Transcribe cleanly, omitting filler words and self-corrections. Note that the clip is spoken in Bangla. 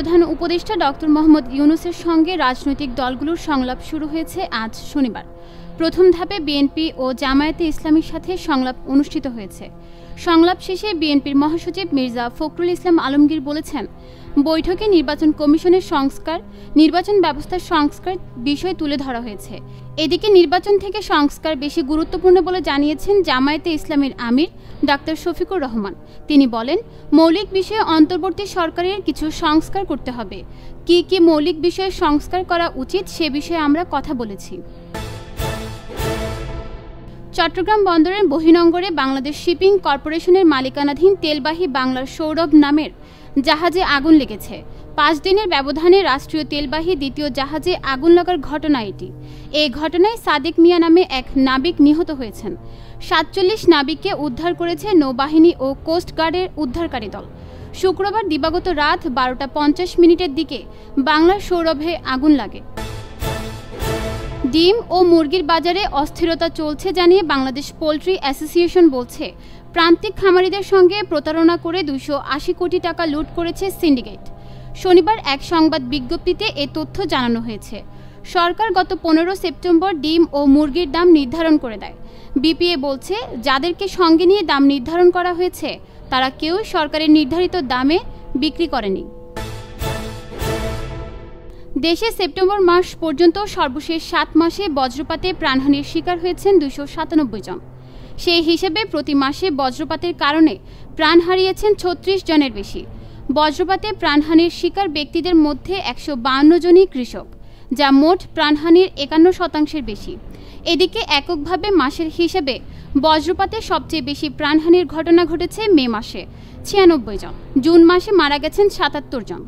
প্রধান উপদেষ্টা ডক্টর মোহাম্মদ ইউনূসের সঙ্গে রাজনৈতিক দলগুলোর সংলাপ শুরু হয়েছে আজ শনিবার। প্রথম ধাপে বিএনপি ও জামায়াতে ইসলামীর সাথে সংলাপ অনুষ্ঠিত হয়েছে। সংলাপ শেষে বিএনপির মহাসচিব মির্জা ফখরুল ইসলাম আলমগীর বলেছেন, বৈঠকে নির্বাচন কমিশনের সংস্কার, নির্বাচন ব্যবস্থার সংস্কার বিষয় তুলে ধরা হয়েছে। এদিকে নির্বাচন থেকে সংস্কার বেশি গুরুত্বপূর্ণ বলে জানিয়েছেন জামায়াতে ইসলামীর আমির ডাক্তার শফিকুর রহমান। তিনি বলেন, মৌলিক বিষয়ে অন্তর্বর্তী সরকারের কিছু সংস্কার করতে হবে। কি কি মৌলিক বিষয়ে সংস্কার করা উচিত সে বিষয়ে আমরা কথা বলেছি। চট্টগ্রাম বন্দরের বহির্নোঙরে বাংলাদেশ শিপিং কর্পোরেশনের মালিকানাধীন তেলবাহী বাংলার সৌরভ নামের জাহাজে আগুন লেগেছে। 5 দিনের ব্যবধানে রাষ্ট্রীয় তেলবাহী দ্বিতীয় জাহাজে আগুন লাগার ঘটনা এটি। এই ঘটনায় সাদেক মিয়া নামে এক নাবিক নিহত হয়েছেন। 47 নাবিককে উদ্ধার করেছে নৌবাহিনী ও কোস্টগার্ডের উদ্ধারকারী দল। শুক্রবার দিবাগত রাত 12টা 50 মিনিটের দিকে বাংলার সৌরভে আগুন লাগে। ডিম ও মুরগির বাজারে অস্থিরতা চলছে জানিয়ে বাংলাদেশ পোল্ট্রি অ্যাসোসিয়েশন বলছে, প্রান্তিক খামারিদের সঙ্গে প্রতারণা করে 280 কোটি টাকা লুট করেছে সিন্ডিকেট। শনিবার এক সংবাদ বিজ্ঞপ্তিতে এ তথ্য জানানো হয়েছে। সরকার গত 15 সেপ্টেম্বর ডিম ও মুরগির দাম নির্ধারণ করে দেয়। বিপিএ বলছে, যাদেরকে সঙ্গে নিয়ে দাম নির্ধারণ করা হয়েছে তারা কেউই সরকারের নির্ধারিত দামে বিক্রি করেনি। দেশে সেপ্টেম্বর মাস পর্যন্ত সর্বশেষ 7 মাসে বজ্রপাতে প্রাণহানির শিকার হয়েছেন 297 জন। সেই হিসেবে প্রতি মাসে বজ্রপাতের কারণে প্রাণ হারিয়েছেন 36 জনের বেশি। বজ্রপাতে প্রাণহানির শিকার ব্যক্তিদের মধ্যে 152 জনই কৃষক, যা মোট প্রাণহানির 51% বেশি। এদিকে এককভাবে মাসের হিসেবে বজ্রপাতে সবচেয়ে বেশি প্রাণহানির ঘটনা ঘটেছে মে মাসে 96 জন। জুন মাসে মারা গেছেন 77 জন।